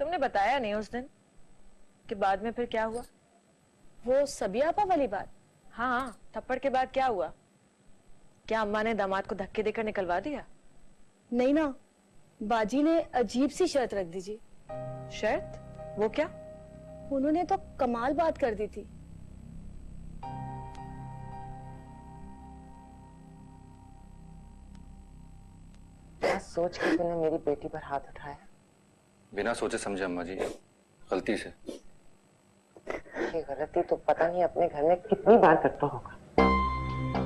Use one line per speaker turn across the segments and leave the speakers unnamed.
तुमने बताया नहीं उस दिन कि बाद में फिर क्या हुआ?
वो सबिया आपा वाली बात?
हाँ, थप्पड़ के बाद क्या हुआ? क्या अम्मा ने दामाद को धक्के देकर निकलवा दिया?
नहीं ना, बाजी ने अजीब सी शर्त रख दी जी।
शर्त? वो क्या?
उन्होंने तो कमाल बात कर दी थी।
क्या सोच के तूने मेरी बेटी पर हाथ उठाया?
बिना सोचे समझे अम्मा जी, गलती से।
ये गलती तो पता नहीं अपने घर में कितनी बार करता होगा।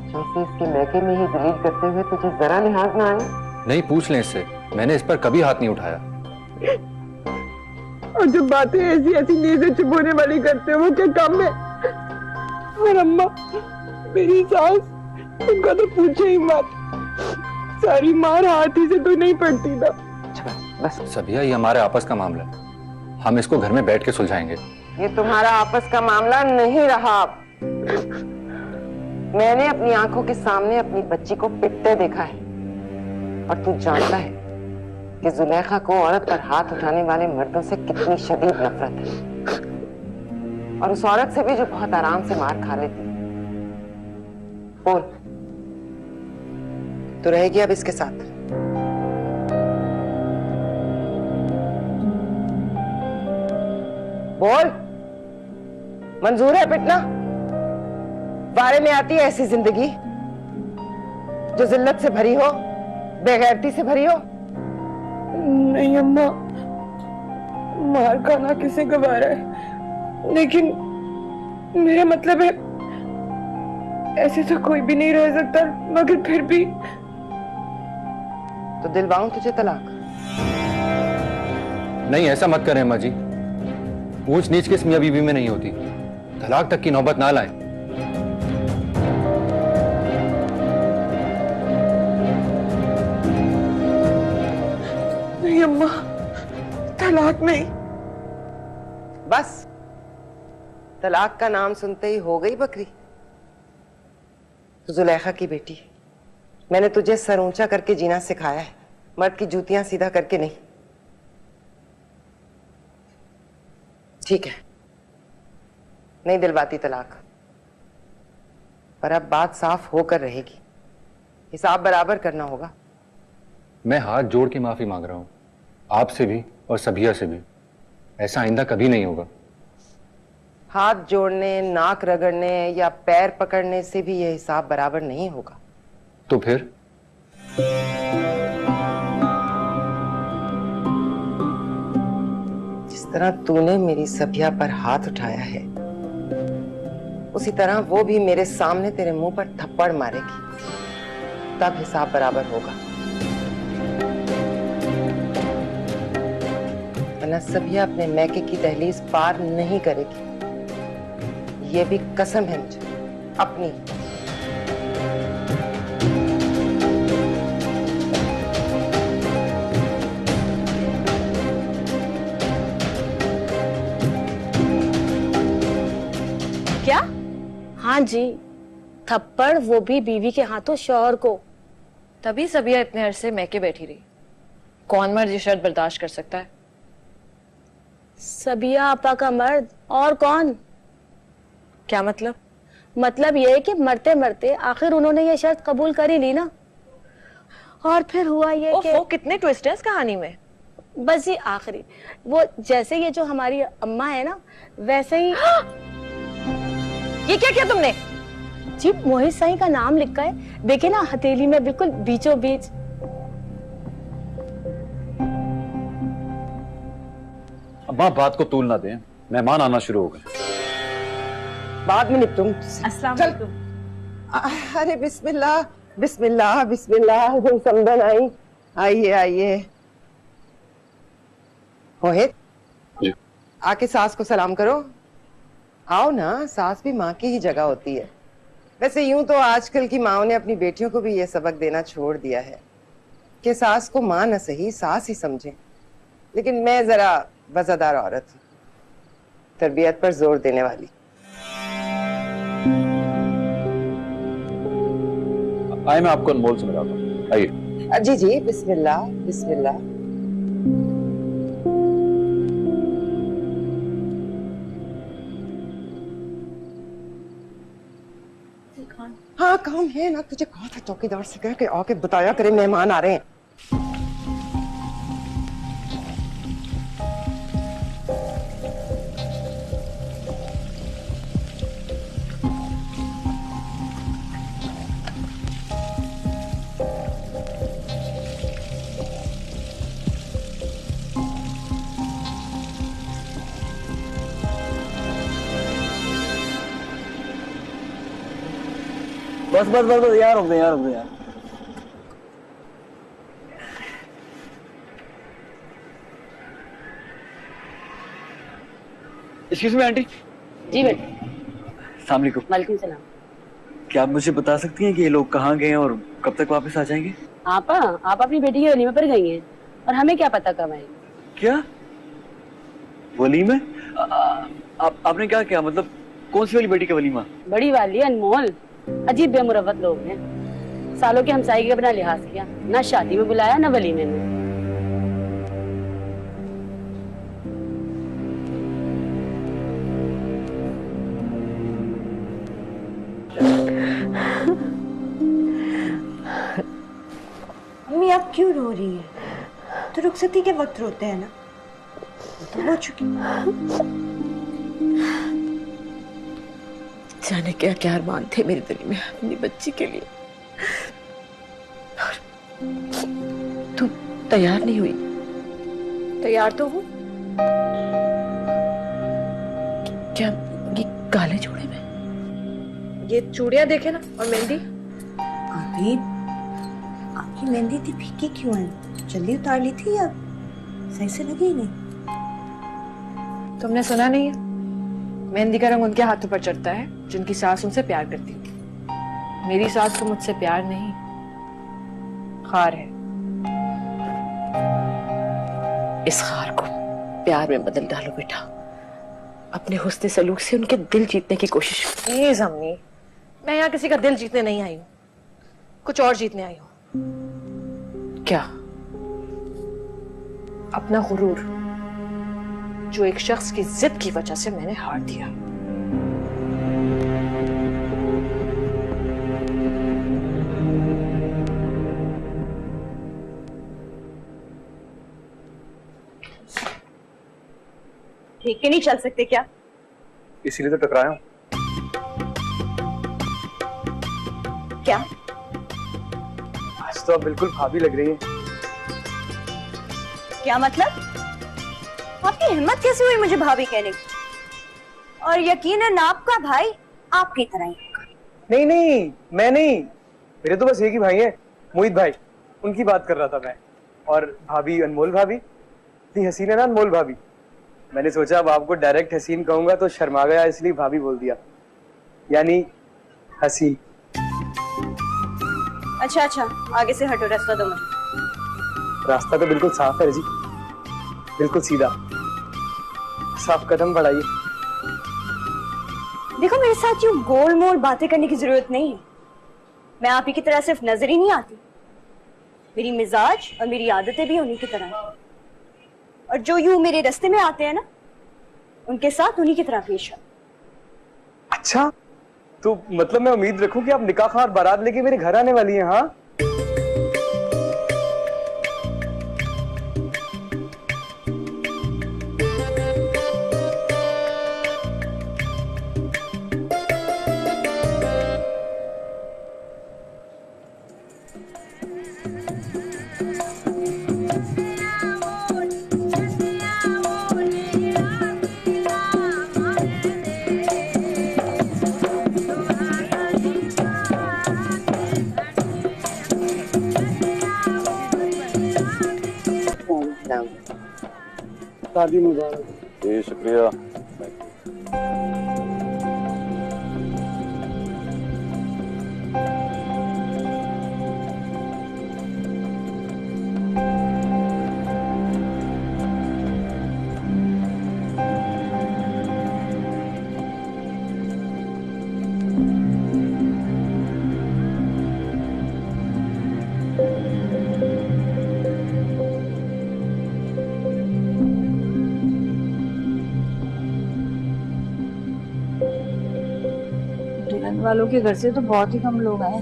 जैसे इसके मैके में ही दलील करते हुए तुझे जरा लिहाज ना आए। नहीं,
पूछ लें इससे, मैंने इस पर कभी हाथ नहीं उठाया।
और जो बातें ऐसी ऐसी नींदें चुभोने वाली करते हो वो क्या काम है? और अम्मा, मेरी सास, उनका तो पूछे ही मत। सारी मार हाथ ही से तो नहीं पड़ती ना।
बस सबिया, ये हमारे आपस का मामला है, हम इसको घर में बैठ के सुलझाएंगे।
ये तुम्हारा आपस का मामला नहीं रहा। मैंने अपनी आंखों के सामने अपनी बच्ची को पिटते देखा है और तू जानता है कि जुलेखा को औरत पर हाथ उठाने वाले मर्दों से कितनी शदीद नफरत है, और उस औरत से भी जो बहुत आराम से मार खा लेती। बोल, तू रहेगी अब इसके साथ? बोल, मंजूर है पिटना? बारे में आती है ऐसी जिंदगी जो जिल्लत से भरी हो, बेगैरती से भरी हो? नहीं अम्मा, मार खाना किसे गवारा है, लेकिन मेरा मतलब है ऐसे तो कोई भी नहीं रह सकता, मगर फिर भी तो दिलवाऊं तुझे तलाक?
नहीं, ऐसा मत करें अम्मा जी, ऊंच नीच किस मियां बीवी में नहीं होती, तलाक तक की नौबत ना लाएं।
नहीं अम्मा, तलाक नहीं। बस तलाक का नाम सुनते ही हो गई बकरी। तो जुलेखा की बेटी, मैंने तुझे सर ऊंचा करके जीना सिखाया है, मर्द की जूतियां सीधा करके नहीं। ठीक है, नहीं दिलवाती तलाक, पर अब बात साफ होकर रहेगी, हिसाब बराबर करना होगा।
मैं हाथ जोड़ के माफी मांग रहा हूं, आपसे भी और सबिया से भी। ऐसा आइंदा कभी नहीं होगा।
हाथ जोड़ने, नाक रगड़ने या पैर पकड़ने से भी यह हिसाब बराबर नहीं होगा।
तो फिर?
जिस तरह तूने मेरी सबिया पर हाथ उठाया है, उसी तरह वो भी मेरे सामने तेरे मुंह पर थप्पड़ मारेगी, तब हिसाब बराबर होगा। वरना सबिया अपने मैके की दहलीज पार नहीं करेगी, ये भी कसम है मुझे अपनी।
क्या? हाँ जी, थप्पड़, वो भी बीवी के हाथों शौहर को।
तभी सबिया इतने अरसे मैके बैठी रही। कौन मर्द ये शर्त बर्दाश्त कर सकता है?
सबिया आपा का मर्द, और कौन?
क्या मतलब?
मतलब ये है कि मरते मरते आखिर उन्होंने ये शर्त कबूल कर ही ली ना। और फिर हुआ ये कि
वो कितने ट्विस्ट हैं इस कहानी में।
बस ये आखिरी, वो जैसे ये जो हमारी अम्मा है ना, वैसे ही
ये क्या किया तुमने?
जी, मोहित साईं का नाम लिखा है, देखे ना, हथेली में बिल्कुल बीचों बीच।
अब आप बात को तूल ना दें, मेहमान आना शुरू हो गए।
बाद में निपटूं।
अस्सलाम
चल।
वालेकुम।
अरे बिस्मिल्लाह बिस्मिल्लाह बिस्मिल्लाह, समदन आई। आइए आइए। मोहित
जी।
आके सास को सलाम करो। आओ ना, सास भी माँ की ही जगह होती है। वैसे यूं तो आजकल की माओ ने अपनी बेटियों को भी ये सबक देना छोड़ दिया है कि सास को माँ न सही, सास ही समझे। लेकिन मैं जरा वजादार औरत हूँ, तरबियत पर जोर देने वाली।
आइए मैं आपको अनमोल से मिलाता हूँ, आइए।
जी जी, बिस्मिल्लाह बिस्मिल्लाह। काम है ना, तुझे कहा था चौकीदार से कह के आके बताया करे मेहमान आ रहे हैं।
बस बस बस बस यार, रुक दे यार, रुक दे यार। Excuse me aunty.
जी बेटा।
अस्सलाम वालेकुम।
वालेकुम सलाम।
क्या आप मुझे बता सकती हैं कि ये लोग कहाँ गए हैं और कब तक वापस आ जाएंगे?
आप अपनी बेटी के वलीमे पर गई हैं और हमें क्या पता कब आएंगे।
क्या वलीमे? आपने क्या किया? मतलब कौन सी वाली बेटी का वलीमा?
बड़ी वाली अनमोल अजीब बेमुरवत लोग हैं। सालों के हमसाये के अपना लिहाज किया, ना शादी में बुलाया ना वलीमे में।
मम्मी आप क्यों रो रही है? तो रुखसती के वक्त रोते हैं ना, तो हो चुकी।
जाने क्या क्या अरमान थे मेरे दिल में अपनी बच्ची के लिए। तू तैयार नहीं हुई?
तैयार तो हूँ।
क्या ये काले जोड़े में?
ये चूड़ियां देखे ना, और मेहंदी।
अभी आपकी मेहंदी इतनी फीकी क्यों है? जल्दी उतार ली थी या सही से लगी ही नहीं?
तुमने सुना नहीं है? मेहंदी का रंग उनके हाथों पर चढ़ता है जिनकी सास उनसे प्यार करती थी। मेरी सास को मुझसे प्यार नहीं, खार है।
इस खार को प्यार में बदल डालो बेटा। अपने हुस्न सलूक से उनके दिल जीतने की कोशिश।
प्लीज अम्मी, मैं यहाँ किसी का दिल जीतने नहीं आई हूँ, कुछ और जीतने आई हूँ।
क्या?
अपना गुरूर, जो एक शख्स की जिद की वजह से मैंने हार दिया।
ठीक है, नहीं चल सकते क्या?
इसीलिए तो टकराया हूँ।
क्या?
आज तो आप बिल्कुल भाभी लग रही हैं।
क्या मतलब? आपकी हिम्मत कैसे हुई मुझे भाभी कहने की? और यकीनन आपका भाई आपकी तरह ही है।
नहीं नहीं, मैं नहीं, मेरे तो बस एक ही भाई है, मोहित भाई, उनकी बात कर रहा था मैं। और भाभी अनमोल भाभी, इतनी हसीन है ना अनमोल भाभी। मैंने सोचा अब आपको डायरेक्ट हसीन कहूंगा तो शर्मा गया, इसलिए भाभी बोल दिया, यानी हसीन।
अच्छा अच्छा, आगे से हटो, रास्ता दो मुझे।
रास्ता तो बिल्कुल साफ है जी, बिल्कुल सीधा। साफ कदम बढ़ाइए।
देखो, मेरे साथ यूं गोल मोल बातें करने की जरूरत नहीं है। मैं आप ही की तरह सिर्फ नजर ही नहीं आती, मेरी मिजाज और मेरी आदतें भी उन्हीं की तरह हैं। और जो यूं मेरे रास्ते में आते हैं ना, उनके साथ उन्हीं की तरह पेश है।
अच्छा, तो मतलब मैं उम्मीद रखूं कि आप निकाह खां और बारात लेके मेरे घर आने वाली हैं? हाँ, शादी मुबारक।
जी शुक्रिया।
वालों के घर से तो बहुत ही कम लोग आए।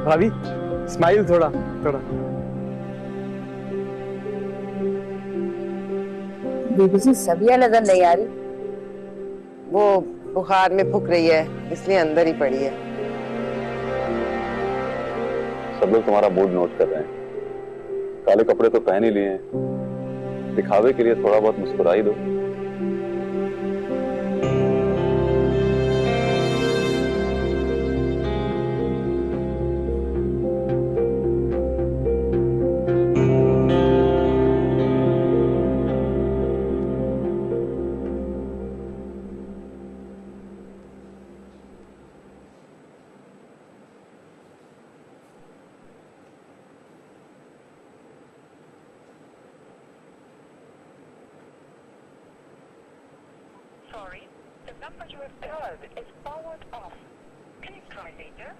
भाभी स्माइल थोड़ा थोड़ा।
बीबी से सबिया नजर नहीं आ रही।
वो बुखार में फूक रही है, इसलिए अंदर ही पड़ी है।
सब लोग तुम्हारा मूड नोट कर रहे हैं। काले कपड़े तो पहन ही लिए हैं, दिखावे के लिए थोड़ा बहुत मुस्कुरा ही दो।
Sorry, the number you have dialed is powered off. Please try later.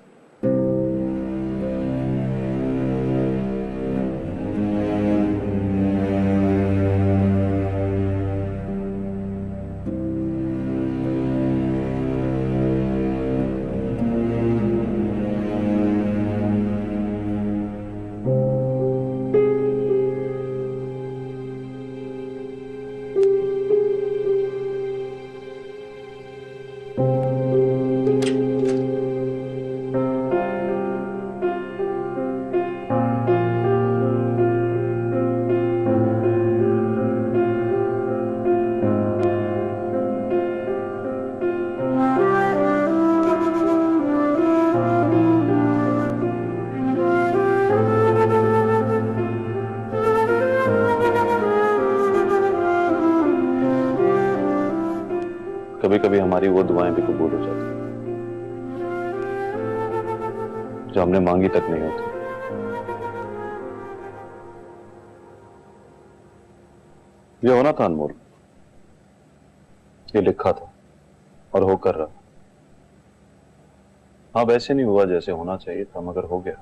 कभी कभी हमारी वो दुआएं भी कबूल हो जाती हैं जो हमने मांगी तक नहीं होती। ये होना था अनमोल, ये लिखा था और होकर रहा। हाँ, वैसे नहीं हुआ जैसे होना चाहिए था, मगर हो गया।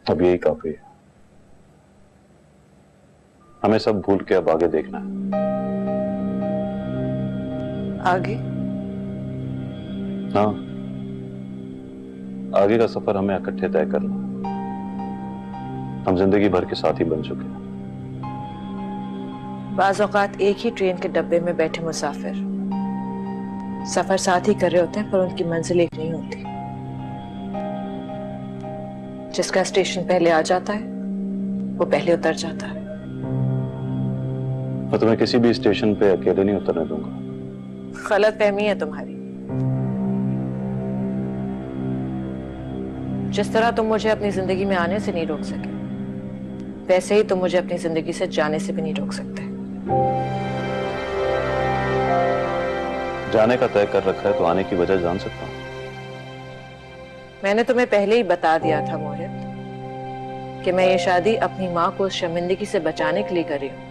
अब यही काफी है। हमें सब भूल के अब आगे देखना है।
आगे?
हाँ, आगे का सफर हमें इकट्ठे तय करना है। हम जिंदगी भर के साथी बन चुके हैं।
बाज़ औक़ात एक ही ट्रेन के डब्बे में बैठे मुसाफिर सफर साथ ही कर रहे होते हैं, पर उनकी मंजिल एक नहीं होती। जिसका स्टेशन पहले आ जाता है वो पहले उतर जाता है।
मैं तुम्हें किसी भी स्टेशन पे अकेले नहीं उतरने दूंगा।
गलत फहमी है तुम्हारी। जिस तरह तुम मुझे अपनी जिंदगी में आने से नहीं रोक सके, वैसे ही तुम मुझे अपनी जिंदगी से जाने से भी नहीं रोक सकते।
जाने का तय कर रखा है तो आने की वजह जान सकता हूं।
मैंने तुम्हें पहले ही बता दिया था मोहित कि मैं ये शादी अपनी माँ को उस शर्मिंदगी से बचाने के लिए कर रही हूँ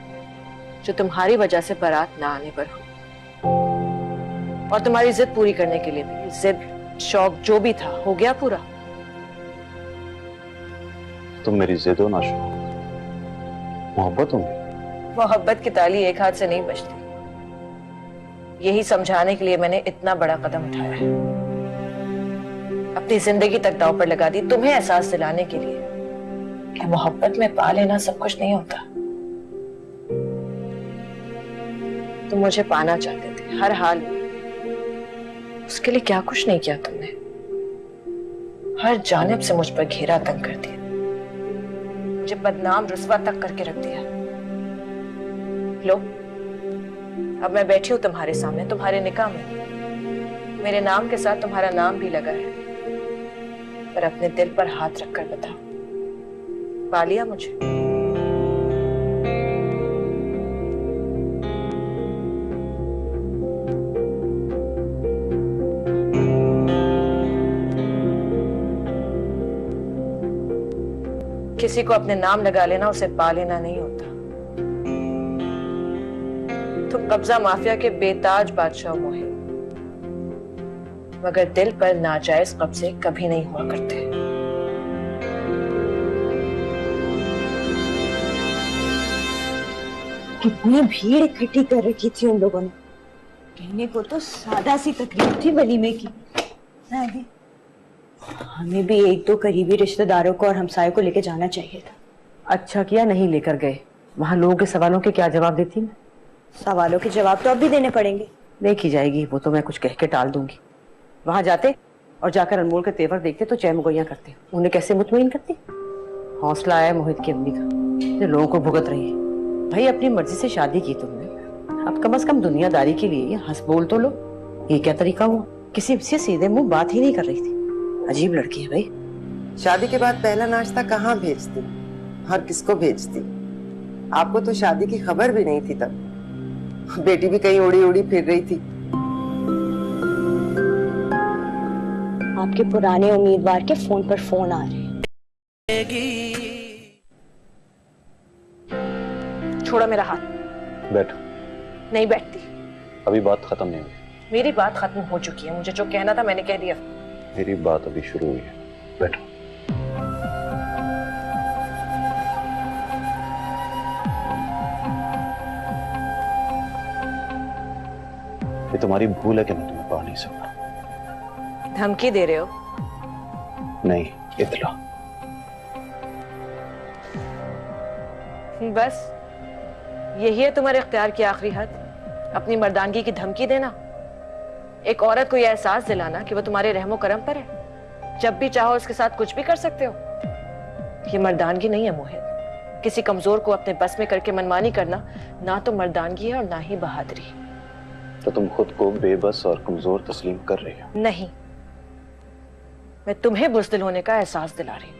जो तुम्हारी वजह से बारात ना आने पर हो, और तुम्हारी जिद पूरी करने के लिए भी। जिद, शौक जो भी था हो गया पूरा।
तुम मेरी जिद हो ना शौक, मोहब्बत हो।
मोहब्बत की ताली एक हाथ से नहीं बजती। यही समझाने के लिए मैंने इतना बड़ा कदम उठाया है, अपनी जिंदगी तक दांव पर लगा दी, तुम्हें एहसास दिलाने के लिए कि मोहब्बत में पा लेना सब कुछ नहीं होता। तुम मुझे पाना चाहते थे हर हाल में, उसके लिए क्या कुछ नहीं किया तुमने। हर जानिब से मुझ पर घेरा तंग कर दिया, मुझे बदनाम रुस्वा तक करके रख दिया। लो, अब मैं बैठी हूं तुम्हारे सामने, तुम्हारे निकाह में। मेरे नाम के साथ तुम्हारा नाम भी लगा है, पर अपने दिल पर हाथ रखकर बताओ, पा लिया मुझे? किसी को अपने नाम लगा लेना उसे पा लेना नहीं होता। तुम कब्जा माफिया के बेताज बादशाह मोहित, मगर दिल पर नाजायज कब्जे कभी नहीं हुआ करते।
कितनी भीड़ इकट्ठी कर रखी थी उन लोगों ने। कहने को तो सादा सी तकरीब थी वलीमे की, हमें भी एक दो करीबी रिश्तेदारों को और हमसायों को लेके जाना चाहिए था।
अच्छा किया नहीं लेकर गए, वहाँ लोगों के सवालों के क्या जवाब देती मैं?
सवालों के जवाब तो अब भी देने पड़ेंगे।
देखी जाएगी, वो तो मैं कुछ कह के टाल दूंगी। वहां जाते और जाकर अनमोल के तेवर देखते तो चैन मुगैया करते, उन्हें कैसे मुतमईन करती। हौसला आया मोहित की अम्मी का, जो लोगों को भुगत रही है। भाई अपनी मर्जी से शादी की तुमने, अब कम से कम दुनियादारी के लिए हंस बोल तो लो। ये क्या तरीका हुआ? किसी से सीधे मुंह बात ही नहीं कर रही थी। अजीब लड़की है भाई।
शादी के बाद पहला नाश्ता कहाँ भेजती और किसको भेजती? आपको तो शादी की खबर भी नहीं थी तब। बेटी भी कहीं उड़ी उड़ी फिर रही थी।
आपके पुराने उम्मीदवार के फोन पर फोन आ रहे हैं।
छोड़ो मेरा हाथ।
बैठो।
नहीं बैठती।
अभी बात खत्म नहीं हुई।
मेरी बात खत्म हो चुकी है, मुझे जो कहना था मैंने कह दिया।
मेरी बात अभी शुरू हुई है, बैठो। ये तुम्हारी भूल है कि मैं तुम्हें पा नहीं सकता।
धमकी दे रहे हो?
नहीं, इतला।
बस यही है तुम्हारे इख्तियार की आखिरी हद? अपनी मर्दानगी की धमकी देना? एक औरत को यह एहसास दिलाना कि वो तुम्हारे रहमो करम पर है, जब भी चाहो उसके साथ कुछ भी कर सकते हो? ये मर्दानगी नहीं है मोहित। किसी कमजोर को अपने बस में करके मनमानी करना ना तो मर्दानगी है और ना ही बहादुरी।
तो तुम खुद को बेबस और कमजोर तस्लीम कर रही हो?
नहीं, मैं तुम्हें बुज़दिल होने का एहसास दिला रही हूं।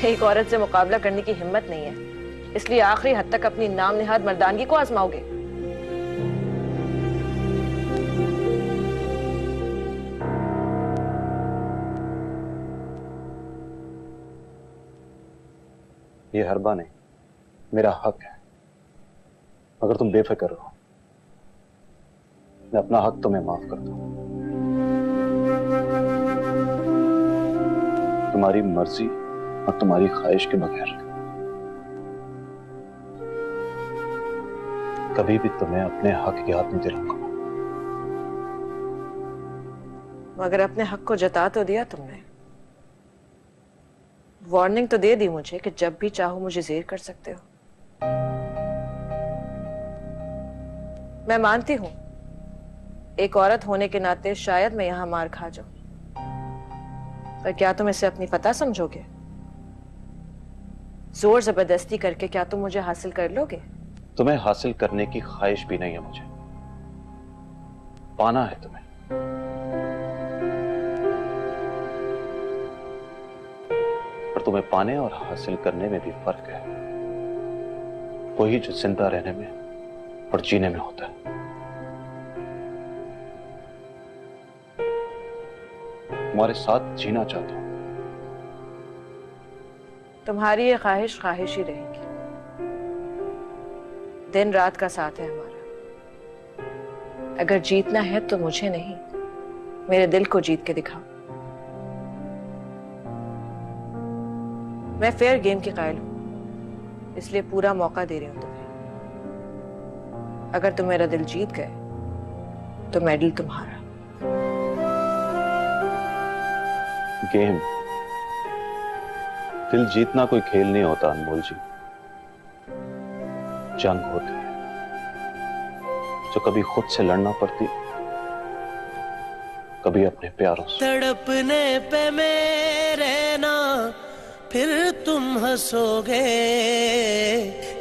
एक औरत से मुकाबला करने की हिम्मत नहीं है, इसलिए आखिरी हद तक अपनी नाम निहाद मर्दानगी को आजमाओगे।
ये हरबा नहीं, मेरा हक है। अगर तुम बेफिक्र हो, मैं अपना हक तुम्हें माफ करता हूं। तुम्हारी मर्जी और तुम्हारी ख्वाहिश के बगैर कभी भी तुम्हें अपने हक की याद नहीं दिलाऊंगा।
मगर अपने हक को जता तो दिया तुमने। वार्निंग तो दे दी मुझे कि जब भी चाहो मुझे जेर कर सकते हो। मैं मानती हूं एक औरत होने के नाते शायद मैं यहां मार खा जाऊं, पर क्या तुम इसे अपनी फतह समझोगे? जोर जबरदस्ती करके क्या तुम मुझे हासिल कर लोगे?
तुम्हें हासिल करने की ख्वाहिश भी नहीं है मुझे, पाना है तुम्हें। पर तुम्हें पाने और हासिल करने में भी फर्क है, वही जो जिंदा रहने में और जीने में होता है। तुम्हारे साथ जीना चाहता हूं।
तुम्हारी ये ख्वाहिश ख्वाहिश ही रहेगी। दिन रात का साथ है हमारा। अगर जीतना है तो मुझे नहीं, मेरे दिल को जीत के दिखाओ। मैं फेयर गेम की कायल हूं, इसलिए पूरा मौका दे रही हूं तुम्हें। अगर तुम मेरा दिल जीत गए तो मेडल तुम्हारा।
गेम? दिल जीतना कोई खेल नहीं होता अनमोल जी, जंग होती है जो कभी खुद से लड़ना पड़ती, कभी अपने प्यारों से।
तड़पने पे मेरे ना फिर तुम हंसोगे,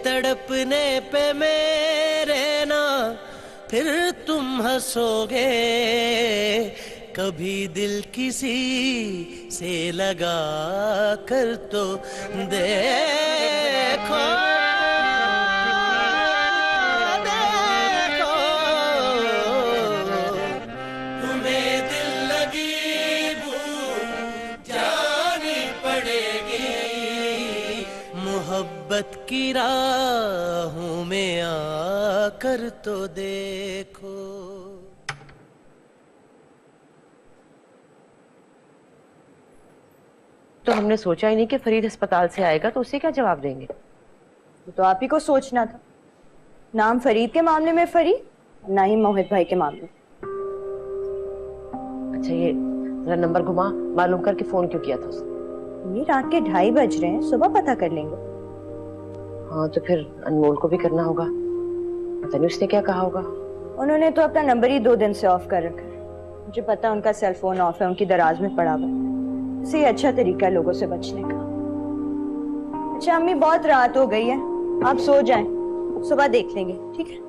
तड़पने पे मेरे ना फिर तुम हंसोगे, कभी दिल किसी से लगा कर तो देखो, देखो तुम्हें दिल लगी भूल जानी पड़ेगी, मोहब्बत की राहों में आकर तो देखो।
तो हमने सोचा ही नहीं कि फरीद अस्पताल से आएगा, तो उसे क्या जवाब देंगे?
तो आप ही को सोचना था। नाम फरीद के मामले में फरीद, ना ही मोहित भाई के मामले में।
अच्छा, ये जरा नंबर घुमा, मालूम करके फोन क्यों किया था उसने?
ये रात के 2:30 बज रहे हैं, सुबह पता कर लेंगे।
हाँ, तो फिर अनमोल को भी करना होगा। पता नहीं उसने क्या कहा होगा।
उन्होंने तो अपना नंबर ही 2 दिन से ऑफ कर रखा है। मुझे पता है उनका सेल फोन ऑफ है, उनकी दराज में पड़ा हुआ है। इसे अच्छा तरीका है लोगों से बचने का। अच्छा अम्मी, बहुत रात हो गई है, आप सो जाएं, सुबह देख लेंगे, ठीक है?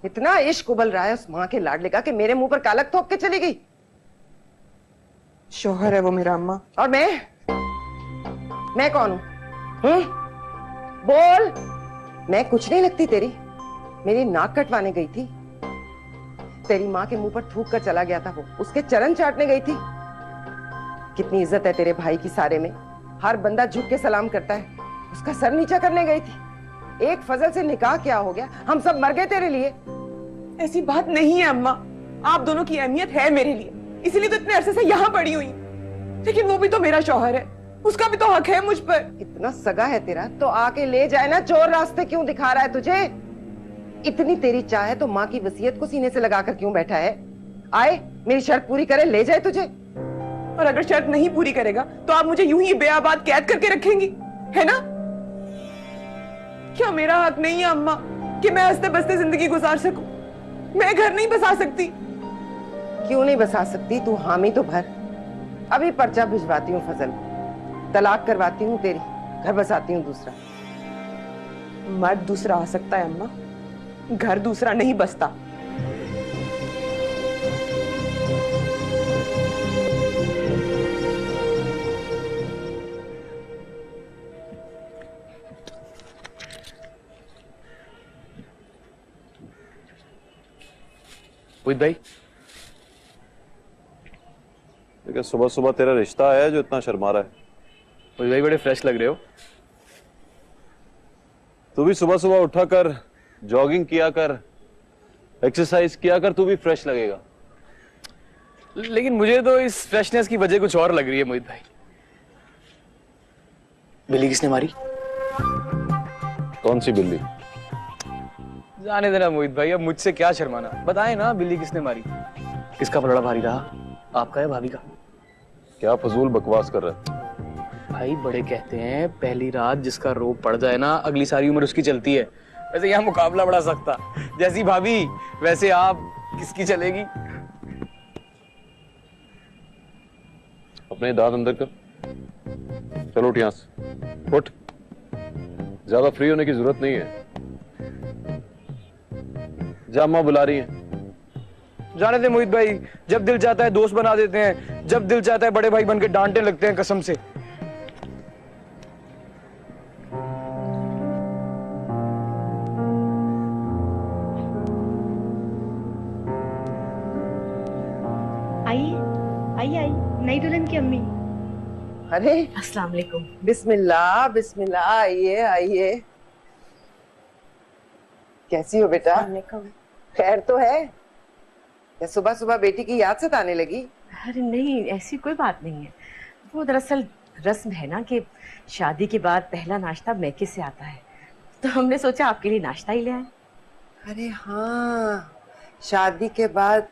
इतना इश्क उबल रहा है उस माँ के लाडले का कि मेरे मुंह पर कालक थोप के चली गई।
शोहर है वो मेरा अम्मा।
और मैं कौन हूं? बोल। मैं कुछ नहीं लगती तेरी। मेरी नाक कटवाने गई थी, तेरी माँ के मुंह पर थूक कर चला गया था वो, उसके चरण चाटने गई थी। कितनी इज्जत है तेरे भाई की सारे में, हर बंदा झुक के सलाम करता है, उसका सर नीचा करने गई थी। एक फजल से निकाह क्या हो गया, हम सब मर गए तेरे लिए।
ऐसी बात नहीं है अम्मा, आप दोनों की अहमियत है मेरे लिए, इसीलिए तो इतने अरसे से यहाँ पड़ी हुई। लेकिन वो भी तो मेरा शौहर है, उसका भी तो हक है मुझ पर।
इतना सगा है तेरा तो आके ले जाए ना, चोर रास्ते क्यों दिखा रहा है तुझे? इतनी तेरी चाह है तो माँ की वसीयत को सीने से लगाकर क्यों बैठा है? आए मेरी शर्त पूरी करे, ले जाए तुझे।
और अगर शर्त नहीं पूरी करेगा तो आप मुझे यूं ही बेआबाद कैद करके रखेंगी, है ना? क्या मेरा हक नहीं है अम्मा कि मैं हंसते बसते जिंदगी गुजार सकूं? मैं घर नहीं बसा सकती?
क्यों नहीं बसा सकती? तू हामी तो भर। अभी पर्चा भिजवाती हूँ फजल को, तलाक करवाती हूँ तेरी, घर बसाती हूँ दूसरा।
मर्द दूसरा आ सकता है अम्मा, घर दूसरा नहीं बसता।
मोहित भाई,
देखिए सुबह सुबह तेरा रिश्ता है जो इतना शर्मा रहा है।
मोहित भाई बड़े फ्रेश लग रहे हो।
तू भी सुबह सुबह उठा कर जॉगिंग किया कर, एक्सरसाइज किया कर, तू भी फ्रेश लगेगा।
लेकिन मुझे तो इस फ्रेशनेस की वजह कुछ और लग रही है मोहित भाई। बिल्ली किसने मारी?
कौन सी बिल्ली?
जाने देना मोहित भाई, अब मुझसे क्या शर्माना। बताए ना बिल्ली किसने मारी। किसका पलड़ा भारी रहा, आपका या भाभी का?
क्या फजूल बकवास कर रहा है?
भाई बड़े कहते हैं पहली रात जिसका रोब पड़ जाए ना, अगली सारी उम्र उसकी चलती है। वैसे यहाँ मुकाबला बड़ा सख्त था, जैसी भाभी वैसे आप, किसकी चलेगी?
अपने दांत अंदर कर, चलो उठ यहां से, उठ। ज्यादा फ्री होने की जरूरत नहीं है, जामा बुला रही है।
जाने दे मोहित भाई, जब दिल चाहता है दोस्त बना देते हैं, जब दिल चाहता है बड़े भाई बनके डांटने लगते हैं कसम से।
आइए आइए आइए, नई दुल्हन की अम्मी।
अरे
अस्सलाम वालेकुम।
बिस्मिल्लाह बिस्मिल्लाह, आइए आइए। कैसी हो बेटा? खैर तो है? या सुबह सुबह बेटी की याद सताने लगी?
अरे नहीं, ऐसी कोई बात नहीं है। वो दरअसल रस्म है ना कि शादी के बाद पहला नाश्ता मैके से आता है, तो हमने सोचा आपके लिए नाश्ता ही ले आए।
अरे हाँ, शादी के बाद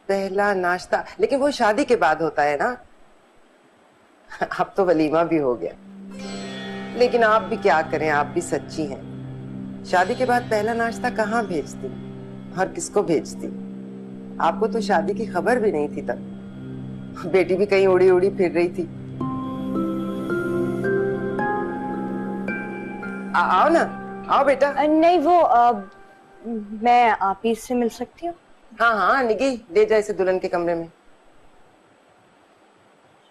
पहला नाश्ता, लेकिन वो शादी के बाद होता है ना। अब तो वलीमा भी हो गया, लेकिन आप भी क्या करें, आप भी सच्ची हैं। शादी के बाद पहला नाश्ता कहाँ भेजती और किसको भेजती? आपको तो शादी की खबर भी नहीं थी तब। बेटी भी कहीं उड़ी उड़ी फिर रही थी। आओ ना, आओ बेटा।
नहीं वो मैं आप ही से मिल सकती हूँ?
हाँ हाँ निकी, ले जा इसे दुल्हन के कमरे में।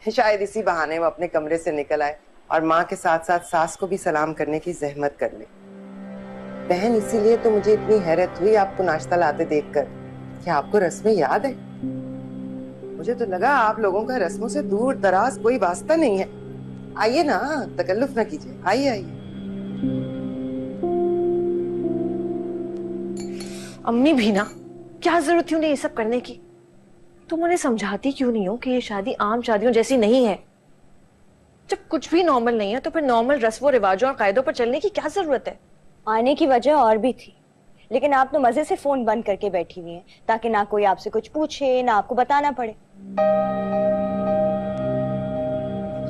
शायद इसी बहाने वो अपने कमरे से निकल आए और माँ के साथ साथ सास को भी सलाम करने की जहमत कर ले। बहन, इसीलिए तो मुझे इतनी हैरत हुई आपको नाश्ता लाते देखकर। क्या आपको रस्में याद है? मुझे तो लगा आप लोगों का रस्मों से दूर दराज कोई वास्ता नहीं है। आइए ना, तकल्लुफ ना कीजिए, आइए आइए।
अम्मी भी ना, क्या जरूरत थी उन्हें ये सब करने की? तुम उन्हें समझाती क्यों नहीं हो कि ये शादी आम शादियों जैसी नहीं है? जब कुछ भी नॉर्मल नहीं है तो फिर नॉर्मल रस्मों रिवाजों और कायदों पर चलने की क्या जरूरत है?
आने की वजह और भी थी, लेकिन आप तो मजे से फोन बंद करके बैठी हुई हैं ताकि ना कोई आपसे कुछ पूछे, ना आपको बताना पड़े।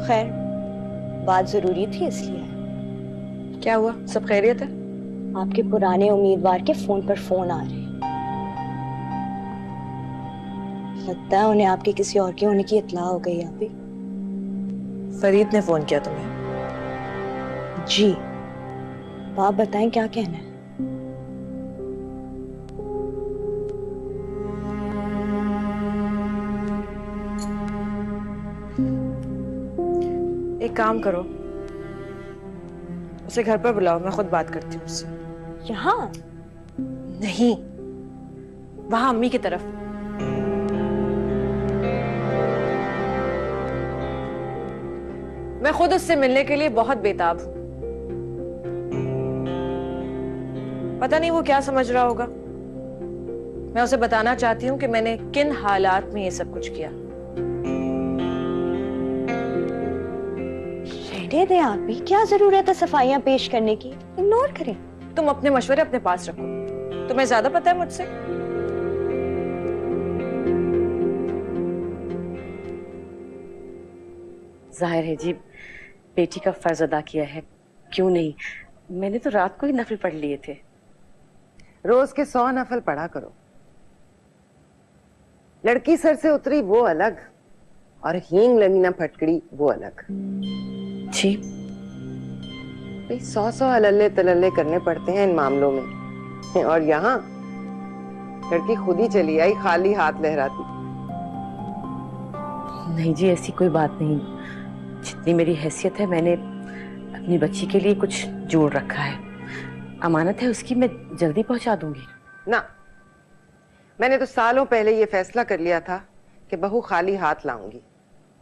खैर, बात जरूरी थी इसलिए।
क्या हुआ, सब खैरियत है?
आपके पुराने उम्मीदवार के फोन पर फोन आ रहे हैं। लगता है उन्हें आपके किसी और के होने की इत्तला हो गई। आप ही?
फरीद ने फोन किया तुम्हें?
जी, आप बताएं क्या कहना है।
एक काम करो, उसे घर पर बुलाओ, मैं खुद बात करती हूँ उससे।
यहाँ
नहीं, वहां अम्मी की तरफ। मैं खुद उससे मिलने के लिए बहुत बेताब हूं। पता नहीं वो क्या समझ रहा होगा। मैं उसे बताना चाहती हूँ कि मैंने किन हालात में ये सब कुछ किया।
रहने दें आप भी, क्या जरूरत है सफाइयां पेश करने की? इग्नोर करें।
तुम अपने मशवरे अपने पास रखो, तुम्हें ज्यादा पता है मुझसे।
जाहिर है जी, बेटी का फर्ज अदा किया है, क्यों नहीं। मैंने तो रात को ही नफल पढ़ लिए थे।
रोज के 100 नफल पढ़ा करो। लड़की सर से उतरी वो अलग, और हींग लमीना फटकड़ी वो अलग।
जी,
100 अल्ले तलल्ले करने पड़ते हैं इन मामलों में, और यहाँ लड़की खुद ही चली आई खाली हाथ लहराती।
नहीं जी, ऐसी कोई बात नहीं। जितनी मेरी हैसियत है, मैंने अपनी बच्ची के लिए कुछ जोड़ रखा है। अमानत है उसकी, मैं जल्दी पहुंचा दूंगी।
ना, मैंने तो सालों पहले ये फैसला कर लिया था कि बहू खाली हाथ लाऊंगी,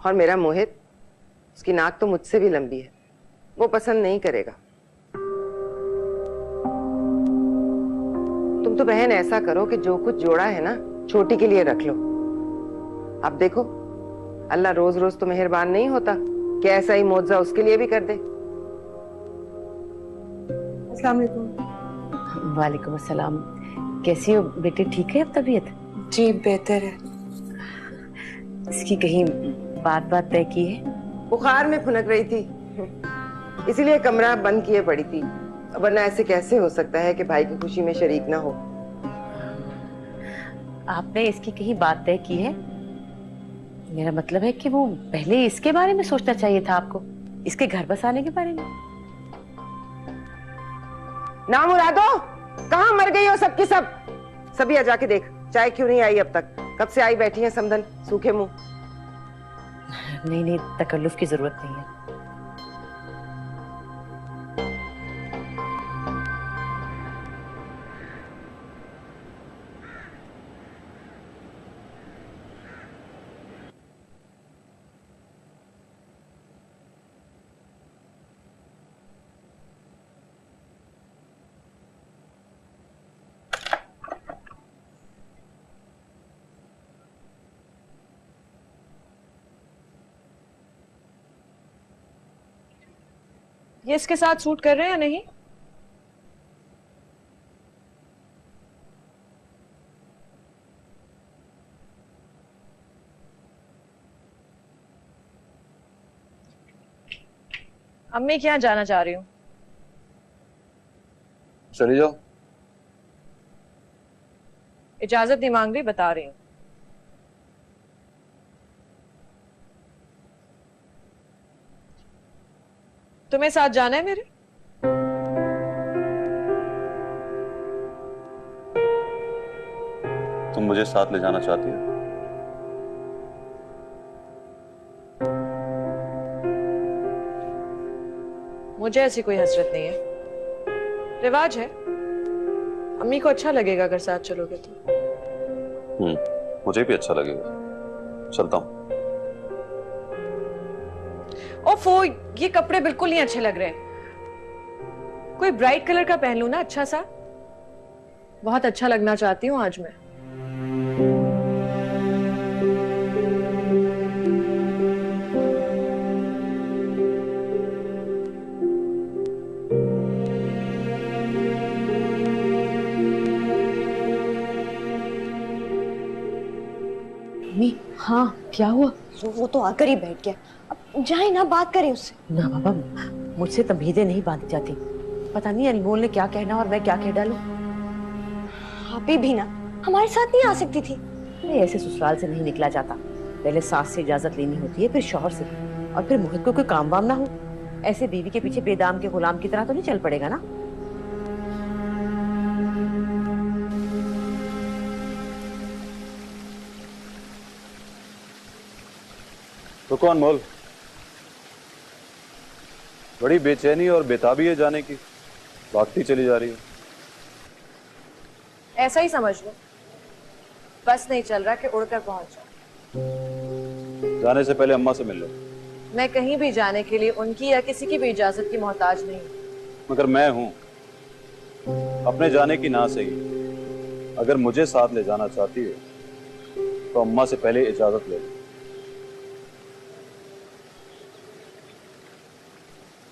और मेरा मोहित, उसकी नाक तो मुझसे भी लंबी है, वो पसंद नहीं करेगा। तुम तो बहन ऐसा करो कि जो कुछ जोड़ा है ना, छोटी के लिए रख लो। अब देखो, अल्लाह रोज रोज तो मेहरबान नहीं होता कि ऐसा ही मौजज़ा उसके लिए भी कर दे। अस्सलाम वालेकुम।
वालेकुम अस्सलाम। कैसी हो बेटे, ठीक है अब तबीयत?
जी बेहतर है।
इसकी कहीं बात तय की है?
बुखार में फुनक रही थी, इसीलिए कमरा बंद किए पड़ी थी, वरना ऐसे कैसे हो सकता है कि भाई की खुशी में शरीक ना हो।
आपने इसकी कहीं बात तय की है? मेरा मतलब है कि वो पहले इसके बारे में सोचना चाहिए था आपको, इसके घर बसाने के बारे में।
ना मुरादो, कहाँ मर गई हो सबकी सब? सभी आ जाके देख, चाय क्यों नहीं आई अब तक? कब से आई बैठी है समधन सूखे मुंह।
नहीं, तकल्लुफ की जरूरत नहीं है।
ये इसके साथ सूट कर रहे हैं या नहीं? अम्मी के यहाँ जाना चाह रही हूँ।
चली जाओ।
इजाजत नहीं मांग रही, बता रही हूँ। तुम्हें साथ जाना है मेरे?
तुम मुझे साथ ले जाना चाहती हो?
मुझे ऐसी कोई हसरत नहीं है, रिवाज है। अम्मी को अच्छा लगेगा अगर साथ चलोगे तो।
मुझे भी अच्छा लगेगा, चलता हूँ।
ओफो, ये कपड़े बिल्कुल नहीं अच्छे लग रहे। कोई ब्राइट कलर का पहन लूं ना, अच्छा सा। बहुत अच्छा लगना चाहती हूँ आज मैं।
मम्मी, हाँ क्या हुआ?
वो तो आकर ही बैठ गया। अब जाए ना, बात करें उससे।
ना बाबा, मुझसे तमीज़ें नहीं बांधी जाती। पता नहीं अनमोल ने क्या कहना और मैं क्या कह डालूं।
आप ही भी ना हमारे साथ नहीं आ सकती थी?
अरे ऐसे ससुराल से नहीं निकला जाता। पहले सास से इजाजत लेनी होती है, फिर शौहर से, और फिर मोहित को कोई काम वाम ना हो। ऐसे बीवी के पीछे बेदाम के गुलाम की तरह तो नहीं चल पड़ेगा ना।
रुको अनमोल, बड़ी बेचैनी और बेताबी है जाने की, भागती चली जा रही है।
ऐसा ही समझ लो, बस नहीं चल रहा कि उड़कर पहुंच जाऊं।
जाने से पहले अम्मा से मिल लो।
मैं कहीं भी जाने के लिए उनकी या किसी की भी इजाजत की मोहताज नहीं हूं।
मगर मैं हूं, अपने जाने की ना सही, अगर मुझे साथ ले जाना चाहती है तो अम्मा से पहले इजाजत ले लो।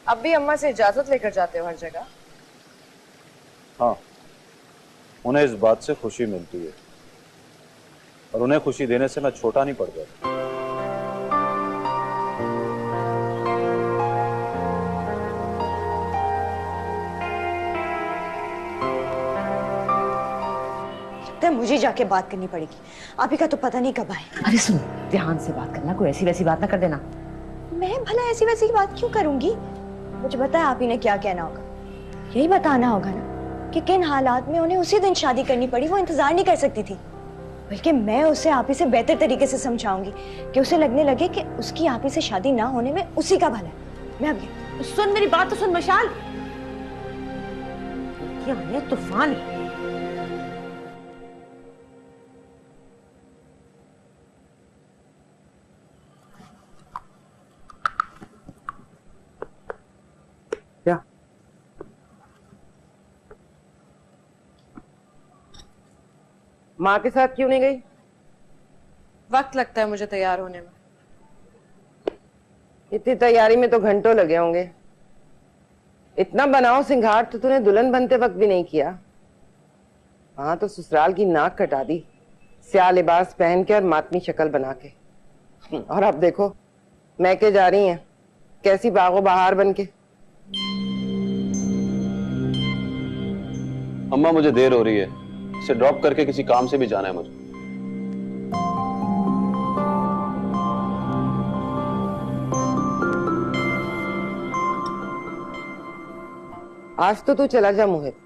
अब भी अम्मा से इजाजत लेकर जाते हो हर जगह?
हाँ, उन्हें इस बात से खुशी मिलती है, और उन्हें खुशी देने से मैं छोटा नहीं पड़ जाता।
लगता है मुझे जाके बात करनी पड़ेगी। आप ही का तो पता नहीं कब आए।
अरे सुन, ध्यान से बात करना, कोई ऐसी वैसी बात ना कर देना।
मैं भला ऐसी वैसी बात क्यों करूंगी? मुझे पता है आप ही ने क्या कहना होगा। यही बताना होगा ना कि किन हालात में उन्हें उसी दिन शादी करनी पड़ी, वो इंतजार नहीं कर सकती थी। बल्कि मैं उसे आप ही से बेहतर तरीके से समझाऊंगी कि उसे लगने लगे कि उसकी आप ही से शादी ना होने में उसी का भला है। मैं अब
सुन मेरी बात तो सुन मशाल, क्या है तूफान।
क्या माँ के साथ क्यों नहीं गई?
वक्त लगता है मुझे तैयार होने में।
इतनी तैयारी में तो घंटों लगे होंगे। इतना बनाओ सिंगार तो तूने दुल्हन बनते वक्त भी नहीं किया। हाँ, तो ससुराल की नाक कटा दी, स्याह लिबास पहन के और मातमी शक्ल बना के। और अब देखो मैके जा रही हैं, कैसी बागो बहार बन के।
अम्मा मुझे देर हो रही है, इसे ड्रॉप करके किसी काम से भी जाना है मुझे।
आज तो तू चला जा मोहित,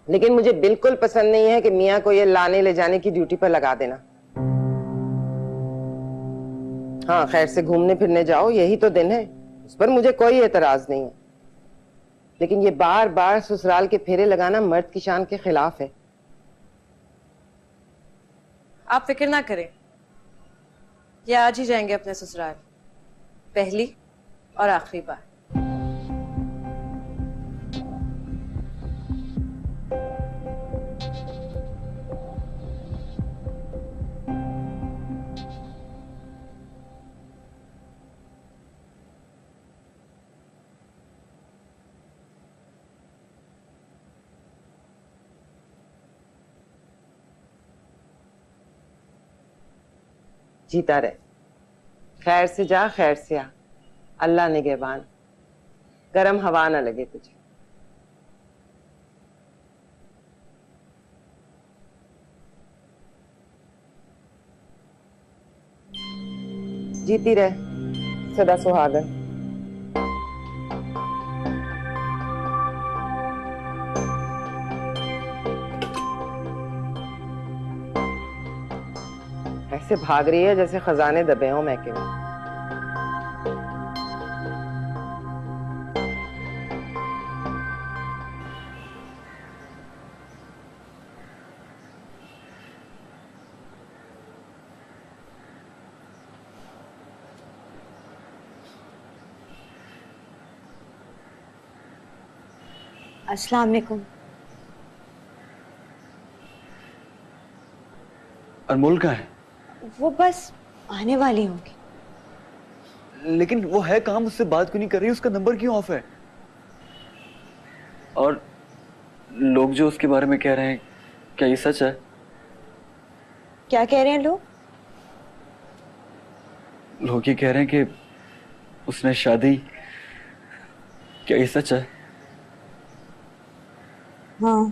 लेकिन मुझे बिल्कुल पसंद नहीं है कि मियाँ को ये लाने ले जाने की ड्यूटी पर लगा देना। हाँ, खैर से घूमने फिरने जाओ, यही तो दिन है, उस पर मुझे कोई एतराज नहीं है। लेकिन ये बार बार ससुराल के फेरे लगाना मर्द की शान के खिलाफ है।
आप फिक्र ना करें, ये आज ही जाएंगे अपने ससुराल, पहली और आखिरी बार।
जीता रहे, खैर से जा खैर से आ, अल्लाह निगहबान। गरम हवा ना लगे तुझे। जीती रहे सदा सुहागन। ऐसे भाग रही है जैसे खजाने दबे हों मैके में।
अस्सलाम वालेकुम।
अनमोल कहाँ है?
वो बस आने वाली होगी।
लेकिन वो है कहाँ, मुझसे बात क्यों नहीं कर रही? उसका नंबर क्यों ऑफ है? और लोग जो उसके बारे में कह रहे हैं, क्या ये सच है?
क्या कह रहे हैं लोग?
लोग ये कह रहे हैं कि उसने शादी, क्या ये सच है?
हाँ